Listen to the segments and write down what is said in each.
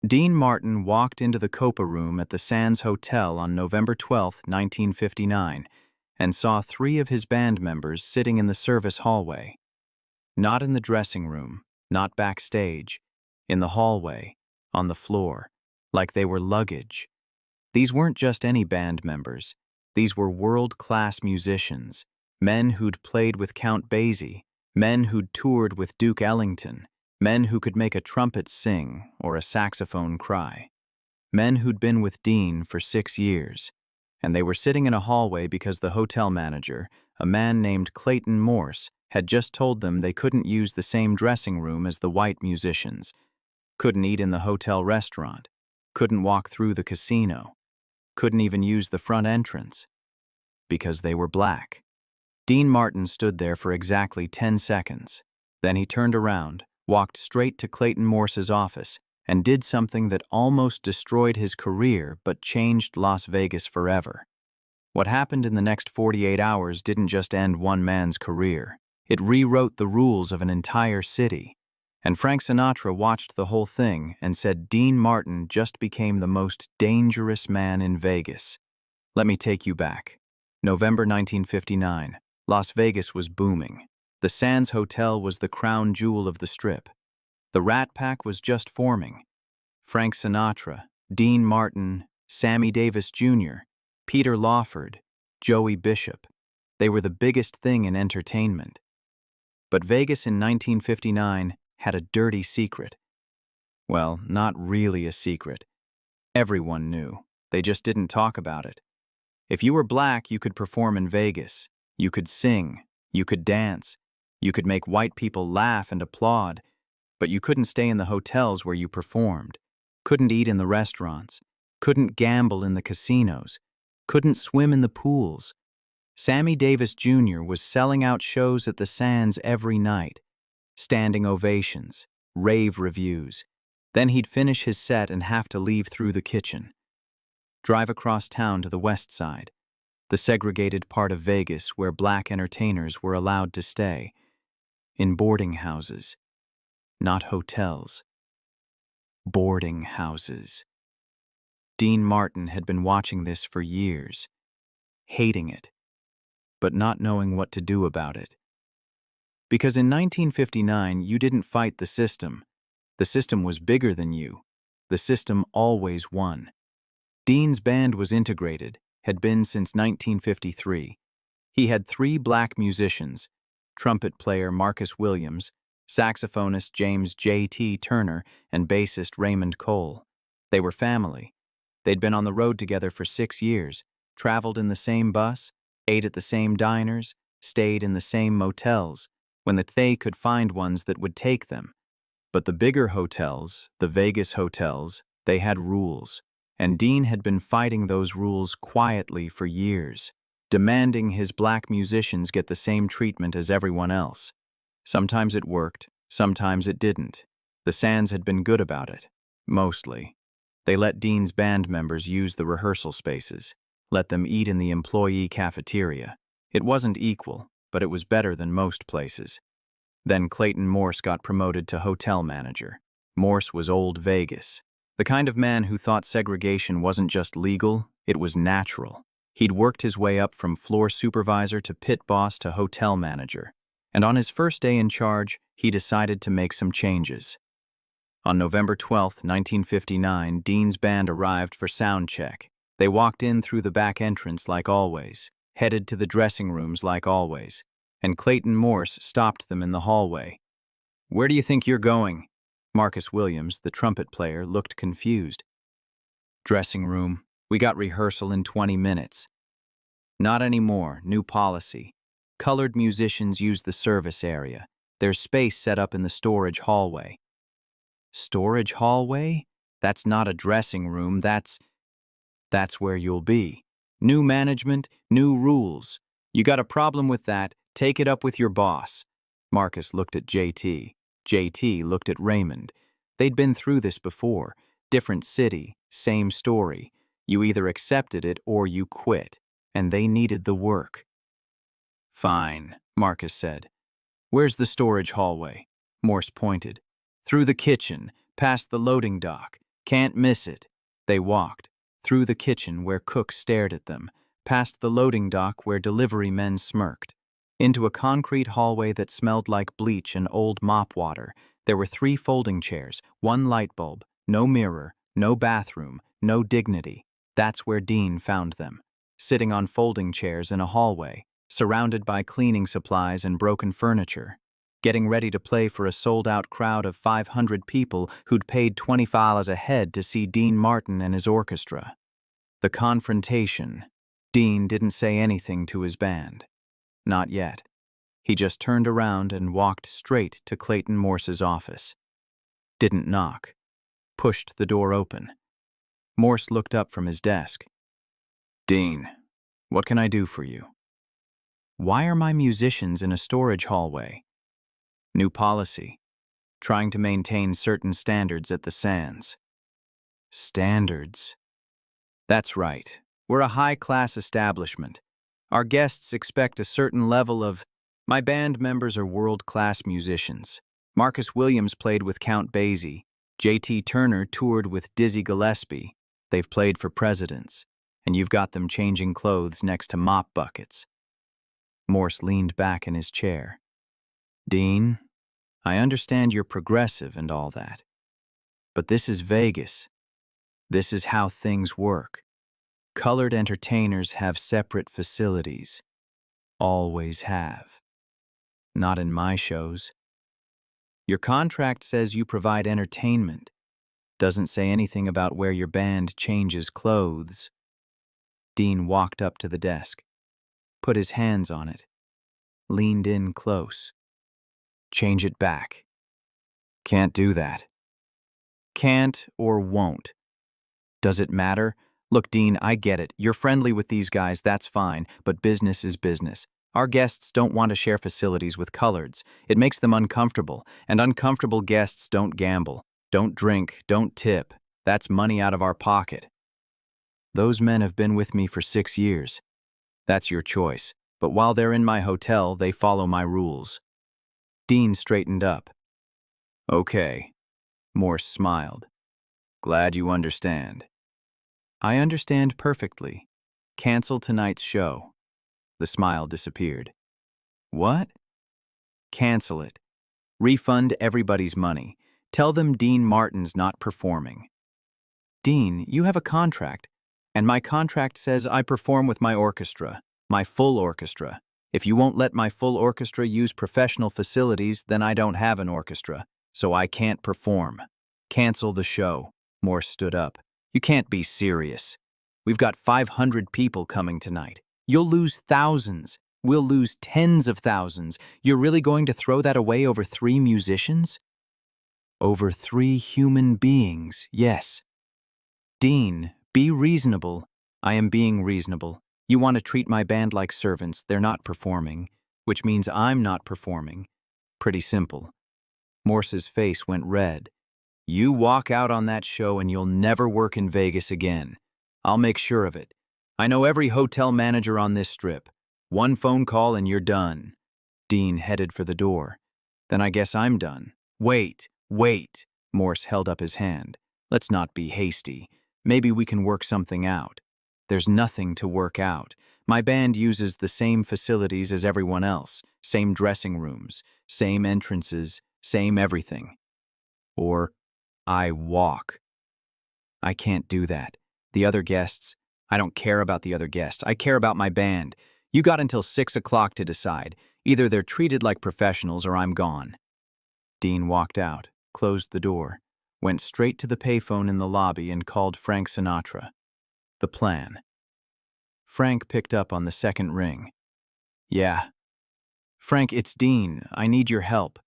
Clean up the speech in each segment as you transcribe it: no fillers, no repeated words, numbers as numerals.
Dean Martin walked into the Copa Room at the Sands Hotel on November 12, 1959, and saw three of his band members sitting in the service hallway. Not in the dressing room, not backstage, in the hallway, on the floor, like they were luggage. These weren't just any band members. These were world-class musicians, men who'd played with Count Basie, men who'd toured with Duke Ellington, men who could make a trumpet sing or a saxophone cry, men who'd been with Dean for 6 years. And they were sitting in a hallway because the hotel manager, a man named Clayton Morse, had just told them they couldn't use the same dressing room as the white musicians, couldn't eat in the hotel restaurant, couldn't walk through the casino, couldn't even use the front entrance, because they were black. Dean Martin stood there for exactly 10 seconds. Then he turned around, walked straight to Clayton Morse's office, and did something that almost destroyed his career but changed Las Vegas forever. What happened in the next 48 hours didn't just end one man's career. It rewrote the rules of an entire city. And Frank Sinatra watched the whole thing and said Dean Martin just became the most dangerous man in Vegas. Let me take you back. November 1959. Las Vegas was booming. The Sands Hotel was the crown jewel of the Strip. The Rat Pack was just forming. Frank Sinatra, Dean Martin, Sammy Davis Jr., Peter Lawford, Joey Bishop. They were the biggest thing in entertainment. But Vegas in 1959 had a dirty secret. Well, not really a secret. Everyone knew. They just didn't talk about it. If you were black, you could perform in Vegas. You could sing. You could dance. You could make white people laugh and applaud. But you couldn't stay in the hotels where you performed. Couldn't eat in the restaurants. Couldn't gamble in the casinos. Couldn't swim in the pools. Sammy Davis Jr. was selling out shows at the Sands every night. Standing ovations, rave reviews. Then he'd finish his set and have to leave through the kitchen. Drive across town to the west side, the segregated part of Vegas where black entertainers were allowed to stay. In boarding houses. Not hotels. Boarding houses. Dean Martin had been watching this for years, hating it, but not knowing what to do about it. Because in 1959, you didn't fight the system. The system was bigger than you. The system always won. Dean's band was integrated, had been since 1953. He had 3 black musicians, trumpet player Marcus Williams, saxophonist James J.T. Turner, and bassist Raymond Cole. They were family. They'd been on the road together for 6 years, traveled in the same bus, ate at the same diners, stayed in the same motels, when they could find ones that would take them. But the bigger hotels, the Vegas hotels, they had rules, and Dean had been fighting those rules quietly for years, demanding his black musicians get the same treatment as everyone else. Sometimes it worked, sometimes it didn't. The Sands had been good about it, mostly. They let Dean's band members use the rehearsal spaces, let them eat in the employee cafeteria. It wasn't equal, but it was better than most places. Then Clayton Morse got promoted to hotel manager. Morse was old Vegas, the kind of man who thought segregation wasn't just legal, it was natural. He'd worked his way up from floor supervisor to pit boss to hotel manager. And on his first day in charge, he decided to make some changes. On November 12, 1959, Dean's band arrived for sound check. They walked in through the back entrance like always, headed to the dressing rooms like always, and Clayton Morse stopped them in the hallway. "Where do you think you're going?" Marcus Williams, the trumpet player, looked confused. "Dressing room. We got rehearsal in 20 minutes. "Not anymore. New policy. Colored musicians use the service area. There's space set up in the storage hallway." "Storage hallway? That's not a dressing room. That's where you'll be. New management, new rules. You got a problem with that, take it up with your boss." Marcus looked at JT. JT looked at Raymond. They'd been through this before. Different city, same story. You either accepted it or you quit, and they needed the work. "Fine," Marcus said. "Where's the storage hallway?" Morse pointed. "Through the kitchen, past the loading dock. Can't miss it. They walked, through the kitchen where cooks stared at them, past the loading dock where delivery men smirked, into a concrete hallway that smelled like bleach and old mop water. There were 3 folding chairs, 1 light bulb, no mirror, no bathroom, no dignity. That's where Dean found them, sitting on folding chairs in a hallway, surrounded by cleaning supplies and broken furniture, getting ready to play for a sold-out crowd of 500 people who'd paid $20 a head to see Dean Martin and his orchestra. The confrontation. Dean didn't say anything to his band. Not yet. He just turned around and walked straight to Clayton Morse's office. Didn't knock. Pushed the door open. Morse looked up from his desk. "Dean, what can I do for you?" "Why are my musicians in a storage hallway?" "New policy. Trying to maintain certain standards at the Sands." "Standards?" "That's right. We're a high-class establishment. Our guests expect a certain level of... My band members are world-class musicians. Marcus Williams played with Count Basie. J.T. Turner toured with Dizzy Gillespie. They've played for presidents. And you've got them changing clothes next to mop buckets." Morse leaned back in his chair. "Dean, I understand you're progressive and all that. But this is Vegas. This is how things work. Colored entertainers have separate facilities. Always have. Not in my shows. Your contract says you provide entertainment. Doesn't say anything about where your band changes clothes." Dean walked up to the desk, put his hands on it, leaned in close. "Change it back." "Can't do that." "Can't or won't. Does it matter? Look, Dean, I get it. You're friendly with these guys, that's fine, but business is business. Our guests don't want to share facilities with coloreds. It makes them uncomfortable, and uncomfortable guests don't gamble, don't drink, don't tip. That's money out of our pocket. Those men have been with me for 6 years. That's your choice, but while they're in my hotel, they follow my rules." Dean straightened up. "Okay." Morse smiled. "Glad you understand." "I understand perfectly. Cancel tonight's show." The smile disappeared. "What?" "Cancel it. Refund everybody's money. Tell them Dean Martin's not performing." "Dean, you have a contract, and my contract says I perform with my orchestra, my full orchestra. If you won't let my full orchestra use professional facilities, then I don't have an orchestra, so I can't perform. Cancel the show." Morse stood up. "You can't be serious. We've got 500 people coming tonight. You'll lose thousands. We'll lose tens of thousands. You're really going to throw that away over 3 musicians?" "Over 3 human beings, yes." "Dean, be reasonable." "I am being reasonable. You want to treat my band like servants. They're not performing, which means I'm not performing. Pretty simple." Morse's face went red. "You walk out on that show and you'll never work in Vegas again. I'll make sure of it. I know every hotel manager on this strip. 1 phone call and you're done." Dean headed for the door. "Then I guess I'm done." Wait. Morse held up his hand. "Let's not be hasty. Maybe we can work something out." "There's nothing to work out. My band uses the same facilities as everyone else. Same dressing rooms, same entrances, same everything. Or I walk." "I can't do that. The other guests, I don't care about the other guests. I care about my band. You got until 6 o'clock to decide. Either they're treated like professionals or I'm gone." Dean walked out, closed the door, went straight to the payphone in the lobby and called Frank Sinatra. The plan. Frank picked up on the second ring. "Yeah." "Frank, it's Dean. I need your help."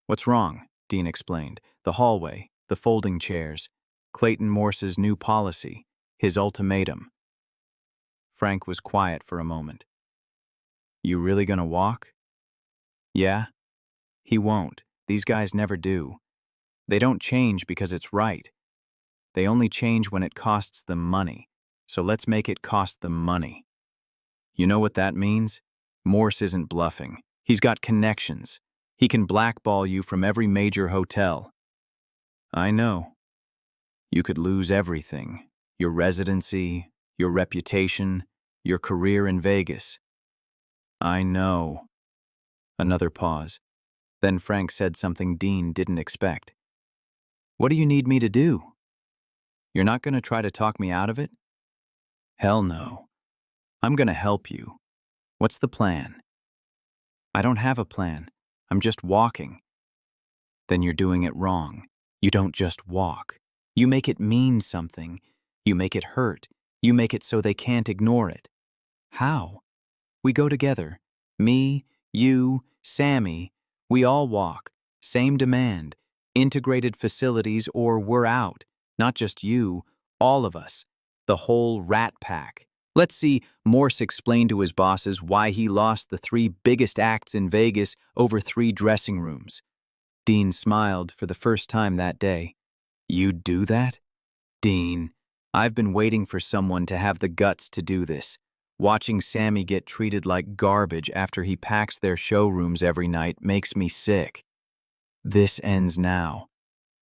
"What's wrong?" Dean explained. "The hallway, the folding chairs, Clayton Morse's new policy, his ultimatum." Frank was quiet for a moment. "You really gonna walk?" "Yeah." "He won't. These guys never do. They don't change because it's right. They only change when it costs them money. So let's make it cost them money." "You know what that means?" Morse isn't bluffing. He's got connections. He can blackball you from every major hotel." "I know." You could lose everything: your residency, your reputation, your career in Vegas. I know. Another pause. Then Frank said something Dean didn't expect. What do you need me to do? You're not going to try to talk me out of it? Hell no. I'm going to help you. What's the plan? I don't have a plan. I'm just walking. Then you're doing it wrong. You don't just walk. You make it mean something. You make it hurt. You make it so they can't ignore it. How? We go together. Me, you, Sammy. We all walk. Same demand. Integrated facilities or we're out. Not just you, all of us. The whole rat pack. Let's see Morse explain to his bosses why he lost the 3 biggest acts in Vegas over 3 dressing rooms. Dean smiled for the first time that day. You'd do that? Dean, I've been waiting for someone to have the guts to do this. Watching Sammy get treated like garbage after he packs their showrooms every night makes me sick. This ends now.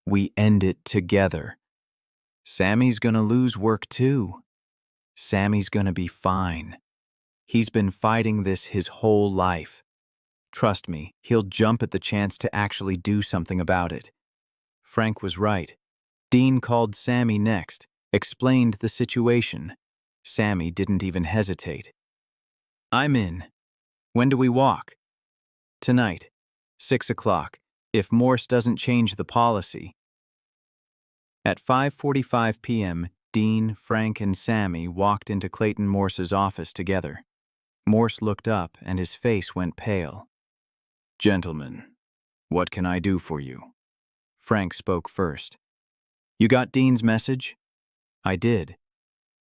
We end it together. Sammy's gonna lose work too. Sammy's gonna be fine. He's been fighting this his whole life. Trust me, he'll jump at the chance to actually do something about it. Frank was right. Dean called Sammy next, explained the situation. Sammy didn't even hesitate. I'm in. When do we walk? Tonight, 6 o'clock, if Morse doesn't change the policy. At 5:45 p.m., Dean, Frank, and Sammy walked into Clayton Morse's office together. Morse looked up and his face went pale. Gentlemen, what can I do for you? Frank spoke first. You got Dean's message? I did.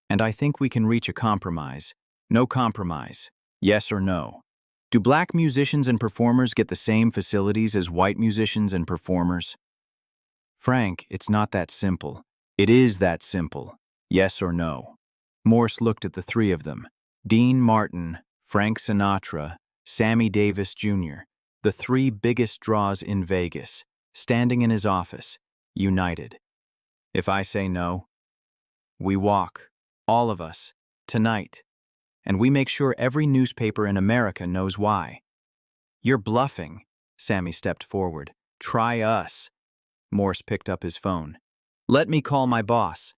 And I think we can reach a compromise. No compromise. Yes or no? Do black musicians and performers get the same facilities as white musicians and performers? Frank, it's not that simple. It is that simple. Yes or no? Morse looked at the 3 of them. Dean Martin, Frank Sinatra, Sammy Davis Jr., the 3 biggest draws in Vegas, standing in his office, united. If I say no, we walk, all of us, tonight, and we make sure every newspaper in America knows why. You're bluffing. Sammy stepped forward. Try us. Morse picked up his phone. Let me call my boss.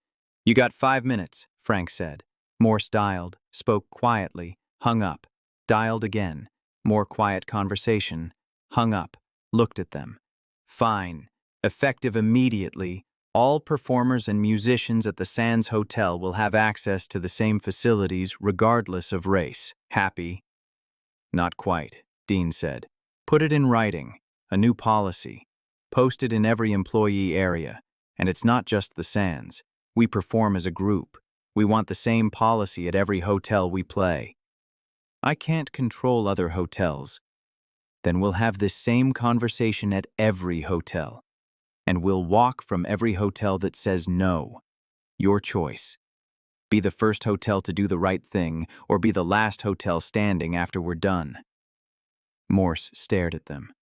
You got 5 minutes, Frank said. Morse dialed, spoke quietly, hung up, dialed again. More quiet conversation, hung up, looked at them. Fine. Effective immediately, all performers and musicians at the Sands Hotel will have access to the same facilities regardless of race. Happy? Not quite, Dean said. Put it in writing, a new policy. Post it in every employee area. And it's not just the Sands. We perform as a group. We want the same policy at every hotel we play. I can't control other hotels. Then we'll have this same conversation at every hotel. And we'll walk from every hotel that says no. Your choice. Be the first hotel to do the right thing, or be the last hotel standing after we're done. Morse stared at them.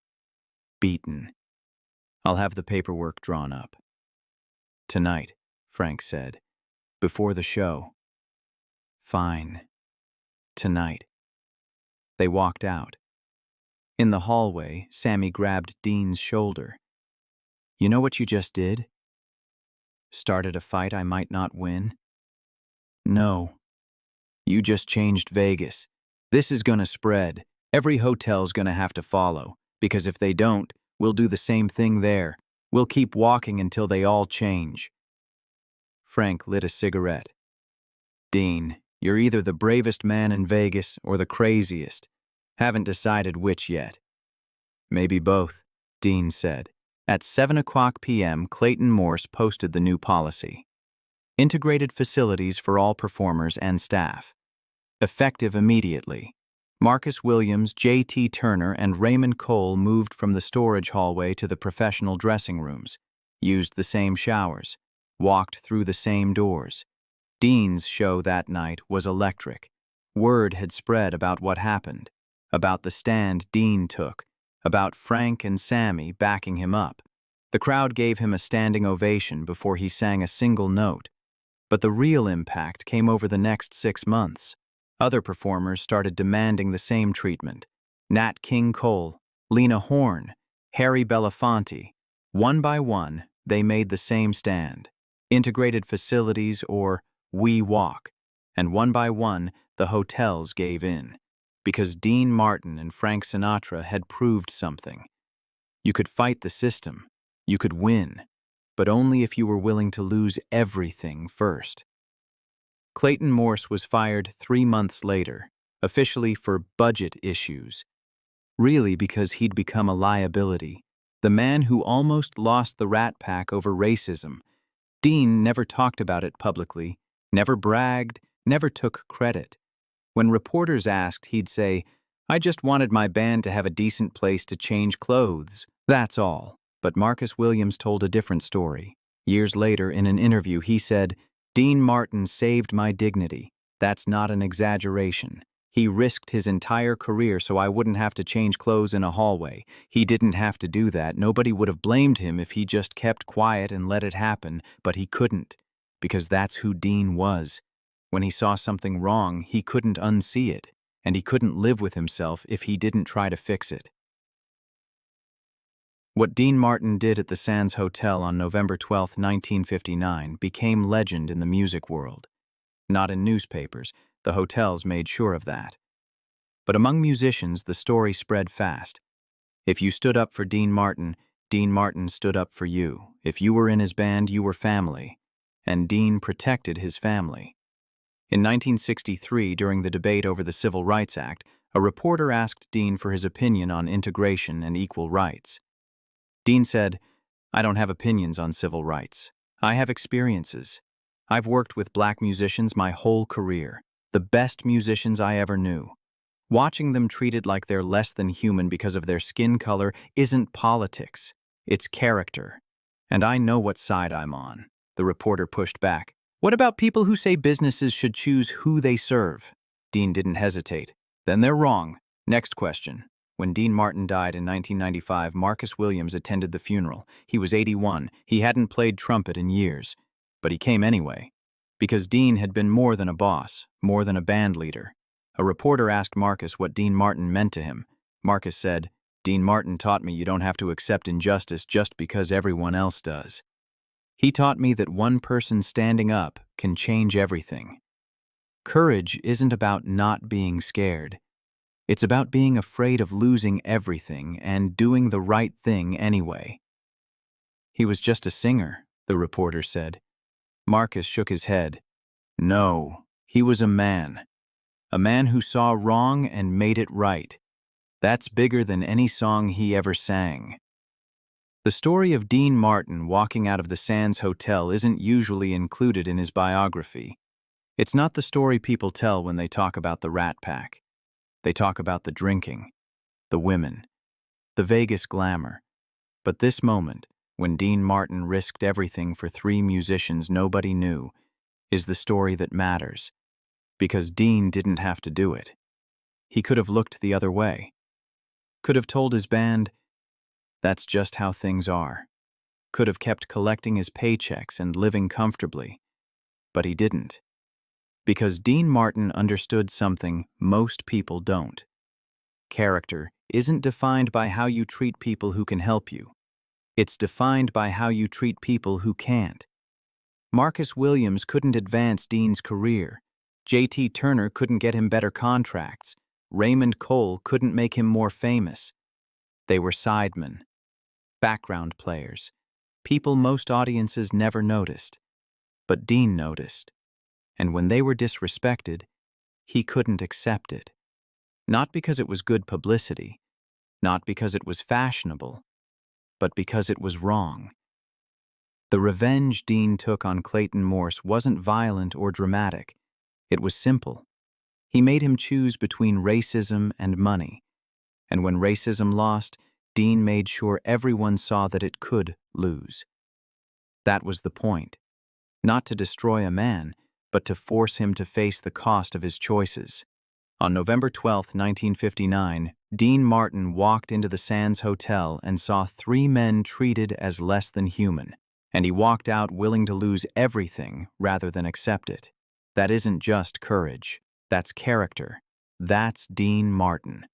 Beaten. I'll have the paperwork drawn up. Tonight, Frank said. Before the show. Fine. Tonight. They walked out. In the hallway, Sammy grabbed Dean's shoulder. You know what you just did? Started a fight I might not win? No. You just changed Vegas. This is gonna spread. Every hotel's gonna have to follow, because if they don't, we'll do the same thing there. We'll keep walking until they all change. Frank lit a cigarette. Dean, you're either the bravest man in Vegas or the craziest. Haven't decided which yet. Maybe both, Dean said. At 7 o'clock p.m., Clayton Morse posted the new policy. Integrated facilities for all performers and staff. Effective immediately. Marcus Williams, J.T. Turner, and Raymond Cole moved from the storage hallway to the professional dressing rooms, used the same showers, walked through the same doors. Dean's show that night was electric. Word had spread about what happened, about the stand Dean took, about Frank and Sammy backing him up. The crowd gave him a standing ovation before he sang a single note. But the real impact came over the next 6 months. Other performers started demanding the same treatment. Nat King Cole, Lena Horne, Harry Belafonte. One by one, they made the same stand. Integrated facilities or We Walk. And one by one, the hotels gave in. Because Dean Martin and Frank Sinatra had proved something. You could fight the system. You could win. But only if you were willing to lose everything first. Clayton Morse was fired 3 months later, officially for budget issues. Really because he'd become a liability. The man who almost lost the Rat Pack over racism. Dean never talked about it publicly, never bragged, never took credit. When reporters asked, he'd say, "I just wanted my band to have a decent place to change clothes. That's all." But Marcus Williams told a different story. Years later, in an interview, he said, "Dean Martin saved my dignity. That's not an exaggeration. He risked his entire career so I wouldn't have to change clothes in a hallway. He didn't have to do that. Nobody would have blamed him if he just kept quiet and let it happen, but he couldn't, because that's who Dean was. When he saw something wrong, he couldn't unsee it, and he couldn't live with himself if he didn't try to fix it." What Dean Martin did at the Sands Hotel on November 12, 1959, became legend in the music world. Not in newspapers, the hotels made sure of that. But among musicians, the story spread fast. If you stood up for Dean Martin stood up for you. If you were in his band, you were family. And Dean protected his family. In 1963, during the debate over the Civil Rights Act, a reporter asked Dean for his opinion on integration and equal rights. Dean said, "I don't have opinions on civil rights. I have experiences. I've worked with black musicians my whole career, the best musicians I ever knew. Watching them treated like they're less than human because of their skin color isn't politics, it's character. And I know what side I'm on." The reporter pushed back. "What about people who say businesses should choose who they serve?" Dean didn't hesitate. "Then they're wrong. Next question." When Dean Martin died in 1995, Marcus Williams attended the funeral. He was 81. He hadn't played trumpet in years. But he came anyway. Because Dean had been more than a boss, more than a band leader. A reporter asked Marcus what Dean Martin meant to him. Marcus said, "Dean Martin taught me you don't have to accept injustice just because everyone else does. He taught me that one person standing up can change everything." Courage isn't about not being scared. It's about being afraid of losing everything and doing the right thing anyway. "He was just a singer," the reporter said. Marcus shook his head. "No, he was a man. A man who saw wrong and made it right. That's bigger than any song he ever sang." The story of Dean Martin walking out of the Sands Hotel isn't usually included in his biography. It's not the story people tell when they talk about the Rat Pack. They talk about the drinking, the women, the Vegas glamour. But this moment, when Dean Martin risked everything for 3 musicians nobody knew, is the story that matters. Because Dean didn't have to do it. He could have looked the other way. Could have told his band, "That's just how things are." Could have kept collecting his paychecks and living comfortably. But he didn't. Because Dean Martin understood something most people don't. Character isn't defined by how you treat people who can help you. It's defined by how you treat people who can't. Marcus Williams couldn't advance Dean's career. J.T. Turner couldn't get him better contracts. Raymond Cole couldn't make him more famous. They were sidemen, background players, people most audiences never noticed. But Dean noticed. And when they were disrespected, he couldn't accept it. Not because it was good publicity, not because it was fashionable, but because it was wrong. The revenge Dean took on Clayton Morse wasn't violent or dramatic. It was simple. He made him choose between racism and money. And when racism lost, Dean made sure everyone saw that it could lose. That was the point. Not to destroy a man, but to force him to face the cost of his choices. On November 12, 1959, Dean Martin walked into the Sands Hotel and saw 3 men treated as less than human, and he walked out willing to lose everything rather than accept it. That isn't just courage. That's character. That's Dean Martin.